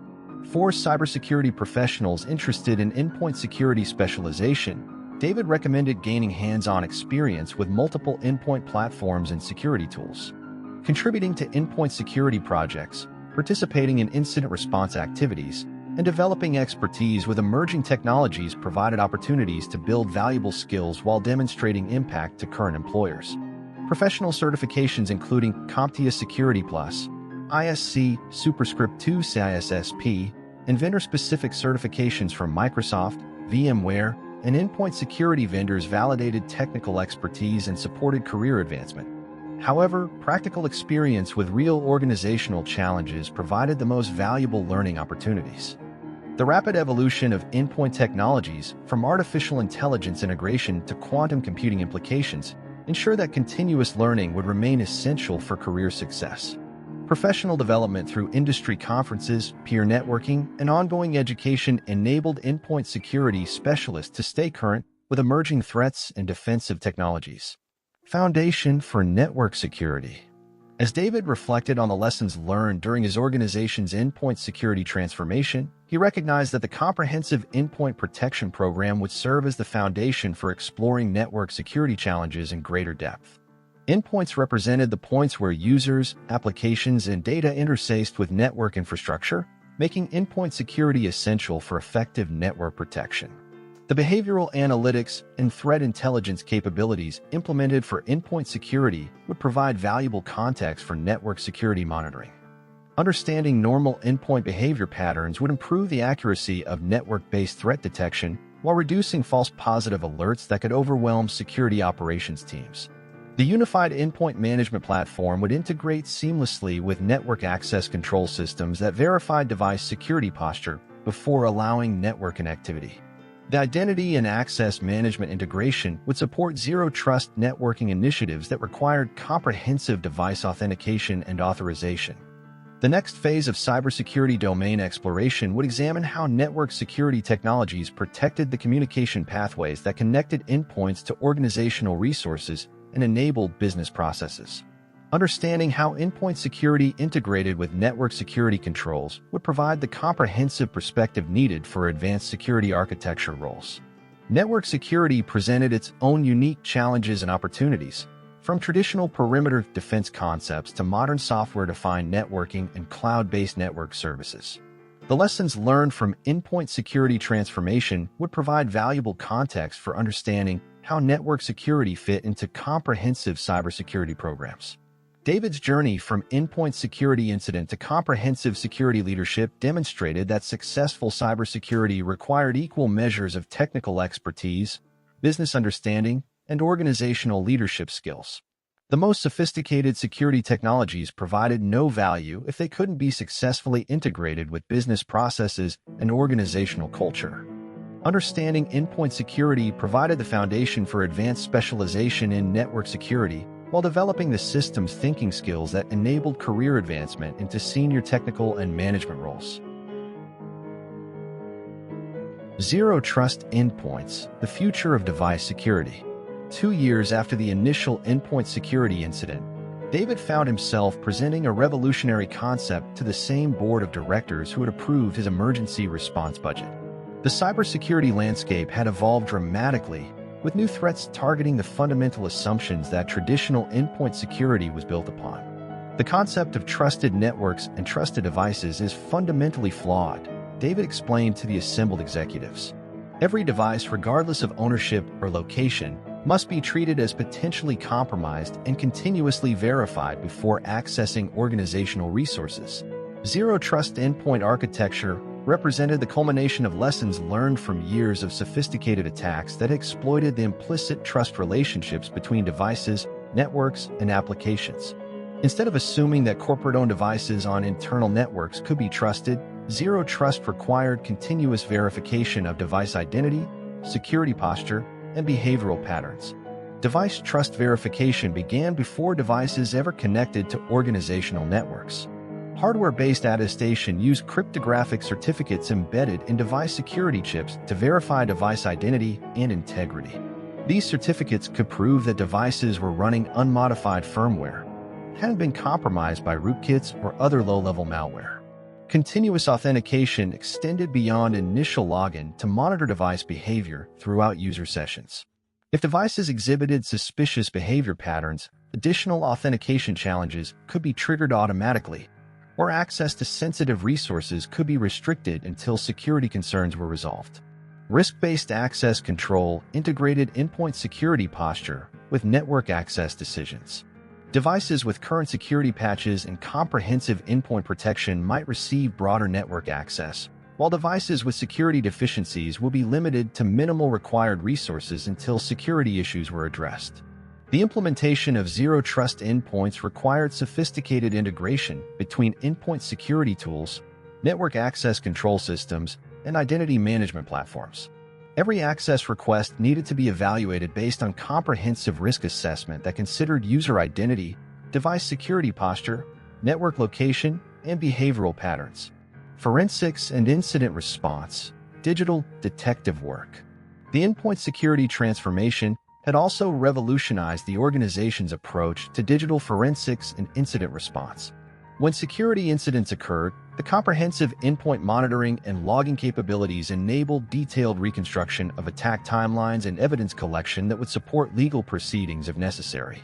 For cybersecurity professionals interested in endpoint security specialization, David recommended gaining hands-on experience with multiple endpoint platforms and security tools. Contributing to endpoint security projects, participating in incident response activities, and developing expertise with emerging technologies provided opportunities to build valuable skills while demonstrating impact to current employers. Professional certifications including CompTIA Security Plus, ISC Superscript 2 CISSP, and vendor-specific certifications from Microsoft, VMware, and endpoint security vendors validated technical expertise and supported career advancement. However, practical experience with real organizational challenges provided the most valuable learning opportunities. The rapid evolution of endpoint technologies, from artificial intelligence integration to quantum computing implications, ensure that continuous learning would remain essential for career success. Professional development through industry conferences, peer networking, and ongoing education enabled endpoint security specialists to stay current with emerging threats and defensive technologies. Foundation for network security. As David reflected on the lessons learned during his organization's endpoint security transformation, he recognized that the comprehensive endpoint protection program would serve as the foundation for exploring network security challenges in greater depth. Endpoints represented the points where users, applications, and data intersected with network infrastructure, making endpoint security essential for effective network protection. The behavioral analytics and threat intelligence capabilities implemented for endpoint security would provide valuable context for network security monitoring. Understanding normal endpoint behavior patterns would improve the accuracy of network-based threat detection while reducing false positive alerts that could overwhelm security operations teams. The unified endpoint management platform would integrate seamlessly with network access control systems that verified device security posture before allowing network connectivity. The identity and access management integration would support zero-trust networking initiatives that required comprehensive device authentication and authorization. The next phase of cybersecurity domain exploration would examine how network security technologies protected the communication pathways that connected endpoints to organizational resources and enabled business processes. Understanding how endpoint security integrated with network security controls would provide the comprehensive perspective needed for advanced security architecture roles. Network security presented its own unique challenges and opportunities, from traditional perimeter defense concepts to modern software-defined networking and cloud-based network services. The lessons learned from endpoint security transformation would provide valuable context for understanding how network security fit into comprehensive cybersecurity programs. David's journey from endpoint security incident to comprehensive security leadership demonstrated that successful cybersecurity required equal measures of technical expertise, business understanding, and organizational leadership skills. The most sophisticated security technologies provided no value if they couldn't be successfully integrated with business processes and organizational culture. Understanding endpoint security provided the foundation for advanced specialization in network security, while developing the systems thinking skills that enabled career advancement into senior technical and management roles. Zero Trust Endpoints, the future of device security. 2 years after the initial endpoint security incident, David found himself presenting a revolutionary concept to the same board of directors who had approved his emergency response budget. The cybersecurity landscape had evolved dramatically, with new threats targeting the fundamental assumptions that traditional endpoint security was built upon. The concept of trusted networks and trusted devices is fundamentally flawed, David explained to the assembled executives. Every device, regardless of ownership or location, must be treated as potentially compromised and continuously verified before accessing organizational resources. Zero Trust Endpoint architecture represented the culmination of lessons learned from years of sophisticated attacks that exploited the implicit trust relationships between devices, networks, and applications. Instead of assuming that corporate-owned devices on internal networks could be trusted, Zero Trust required continuous verification of device identity, security posture, and behavioral patterns. Device trust verification began before devices ever connected to organizational networks. Hardware-based attestation used cryptographic certificates embedded in device security chips to verify device identity and integrity. These certificates could prove that devices were running unmodified firmware, hadn't been compromised by rootkits or other low-level malware. Continuous authentication extended beyond initial login to monitor device behavior throughout user sessions. If devices exhibited suspicious behavior patterns, additional authentication challenges could be triggered automatically, or access to sensitive resources could be restricted until security concerns were resolved. Risk-based access control integrated endpoint security posture with network access decisions. Devices with current security patches and comprehensive endpoint protection might receive broader network access, while devices with security deficiencies will be limited to minimal required resources until security issues were addressed. The implementation of Zero Trust endpoints required sophisticated integration between endpoint security tools, network access control systems, and identity management platforms. Every access request needed to be evaluated based on comprehensive risk assessment that considered user identity, device security posture, network location, and behavioral patterns. Forensics and incident response, digital detective work. The endpoint security transformation had also revolutionized the organization's approach to digital forensics and incident response. When security incidents occurred, the comprehensive endpoint monitoring and logging capabilities enabled detailed reconstruction of attack timelines and evidence collection that would support legal proceedings if necessary.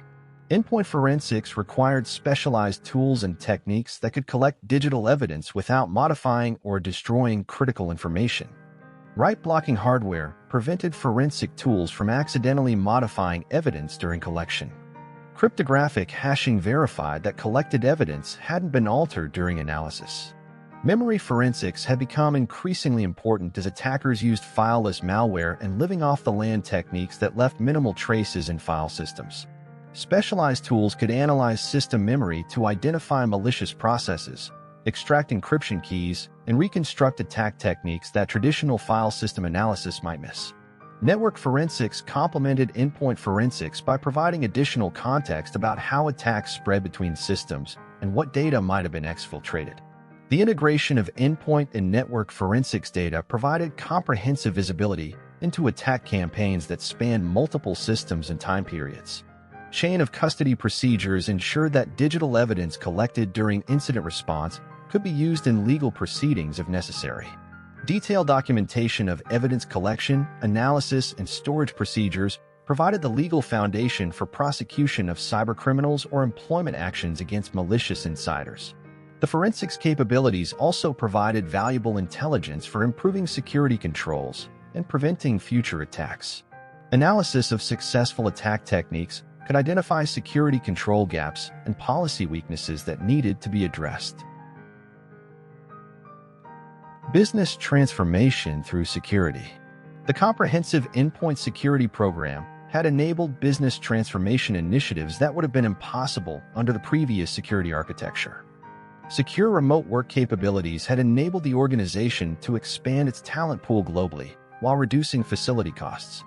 Endpoint forensics required specialized tools and techniques that could collect digital evidence without modifying or destroying critical information. Write-blocking hardware prevented forensic tools from accidentally modifying evidence during collection. Cryptographic hashing verified that collected evidence hadn't been altered during analysis. Memory forensics had become increasingly important as attackers used fileless malware and living-off-the-land techniques that left minimal traces in file systems. Specialized tools could analyze system memory to identify malicious processes, extract encryption keys, and reconstruct attack techniques that traditional file system analysis might miss. Network forensics complemented endpoint forensics by providing additional context about how attacks spread between systems and what data might have been exfiltrated. The integration of endpoint and network forensics data provided comprehensive visibility into attack campaigns that spanned multiple systems and time periods. chain of custody procedures ensured that digital evidence collected during incident response could be used in legal proceedings if necessary. Detailed documentation of evidence collection, analysis, and storage procedures provided the legal foundation for prosecution of cybercriminals or employment actions against malicious insiders. The forensics capabilities also provided valuable intelligence for improving security controls and preventing future attacks. Analysis of successful attack techniques could identify security control gaps and policy weaknesses that needed to be addressed. Business transformation through security. The comprehensive endpoint security program had enabled business transformation initiatives that would have been impossible under the previous security architecture. Secure remote work capabilities had enabled the organization to expand its talent pool globally while reducing facility costs.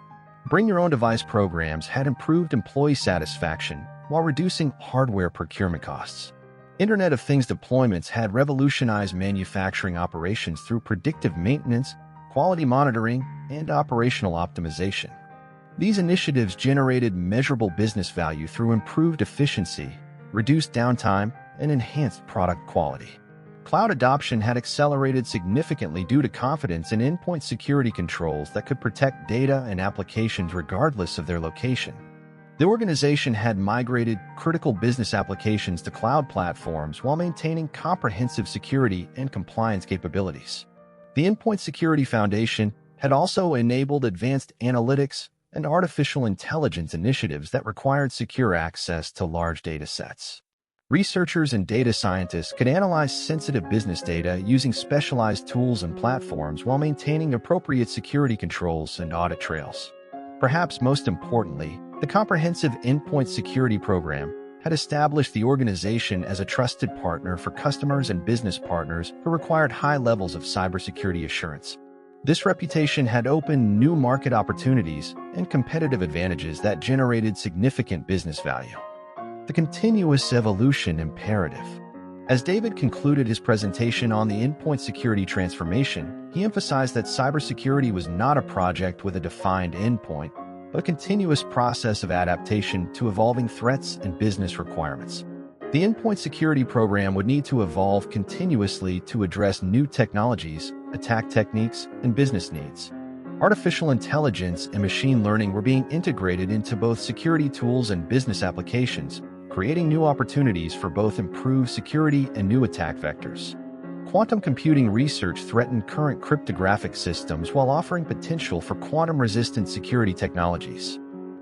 Bring Your Own Device programs had improved employee satisfaction while reducing hardware procurement costs. Internet of Things deployments had revolutionized manufacturing operations through predictive maintenance, quality monitoring, and operational optimization. These initiatives generated measurable business value through improved efficiency, reduced downtime, and enhanced product quality. Cloud adoption had accelerated significantly due to confidence in endpoint security controls that could protect data and applications regardless of their location. The organization had migrated critical business applications to cloud platforms while maintaining comprehensive security and compliance capabilities. The Endpoint Security Foundation had also enabled advanced analytics and artificial intelligence initiatives that required secure access to large data sets. Researchers and data scientists could analyze sensitive business data using specialized tools and platforms while maintaining appropriate security controls and audit trails. Perhaps most importantly, the comprehensive endpoint security program had established the organization as a trusted partner for customers and business partners who required high levels of cybersecurity assurance. This reputation had opened new market opportunities and competitive advantages that generated significant business value. The continuous evolution imperative. As David concluded his presentation on the endpoint security transformation, he emphasized that cybersecurity was not a project with a defined endpoint, but a continuous process of adaptation to evolving threats and business requirements. The endpoint security program would need to evolve continuously to address new technologies, attack techniques, and business needs. Artificial intelligence and machine learning were being integrated into both security tools and business applications, creating new opportunities for both improved security and new attack vectors. Quantum computing research threatened current cryptographic systems while offering potential for quantum-resistant security technologies.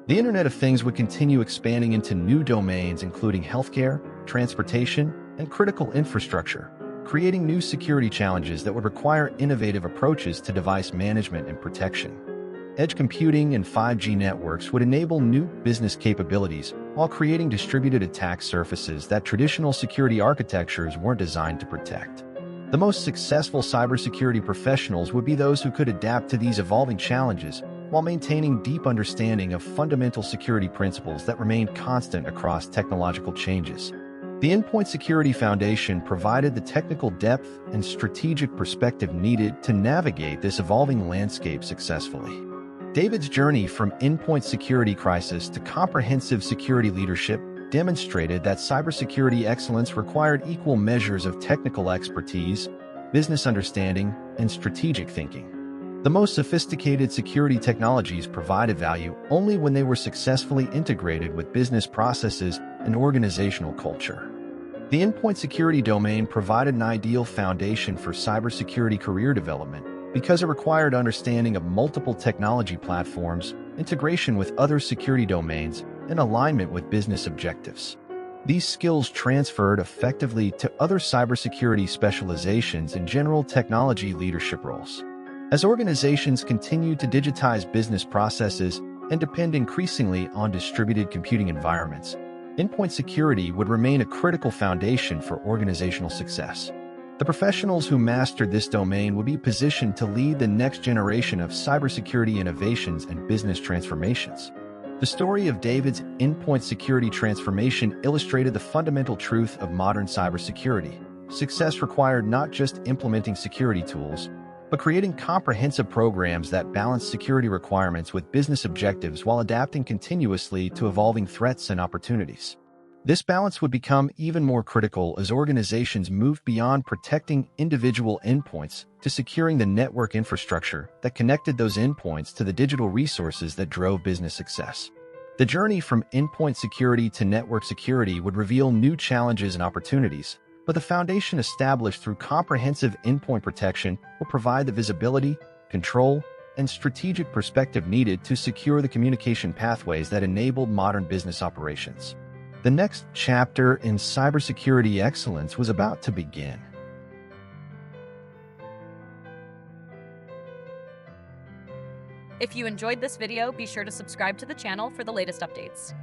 The Internet of Things would continue expanding into new domains including healthcare, transportation, and critical infrastructure, creating new security challenges that would require innovative approaches to device management and protection. Edge computing and 5G networks would enable new business capabilities while creating distributed attack surfaces that traditional security architectures weren't designed to protect. The most successful cybersecurity professionals would be those who could adapt to these evolving challenges while maintaining deep understanding of fundamental security principles that remain constant across technological changes. The Endpoint Security Foundation provided the technical depth and strategic perspective needed to navigate this evolving landscape successfully. David's journey from endpoint security crisis to comprehensive security leadership demonstrated that cybersecurity excellence required equal measures of technical expertise, business understanding, and strategic thinking. The most sophisticated security technologies provided value only when they were successfully integrated with business processes and organizational culture. The endpoint security domain provided an ideal foundation for cybersecurity career development because it required understanding of multiple technology platforms, integration with other security domains, and alignment with business objectives. These skills transferred effectively to other cybersecurity specializations and general technology leadership roles. As organizations continued to digitize business processes and depend increasingly on distributed computing environments, endpoint security would remain a critical foundation for organizational success. The professionals who mastered this domain would be positioned to lead the next generation of cybersecurity innovations and business transformations. The story of David's endpoint security transformation illustrated the fundamental truth of modern cybersecurity. Success required not just implementing security tools, but creating comprehensive programs that balance security requirements with business objectives while adapting continuously to evolving threats and opportunities. This balance would become even more critical as organizations moved beyond protecting individual endpoints to securing the network infrastructure that connected those endpoints to the digital resources that drove business success. The journey from endpoint security to network security would reveal new challenges and opportunities, but the foundation established through comprehensive endpoint protection will provide the visibility, control, and strategic perspective needed to secure the communication pathways that enable modern business operations. The next chapter in cybersecurity excellence was about to begin. If you enjoyed this video, be sure to subscribe to the channel for the latest updates.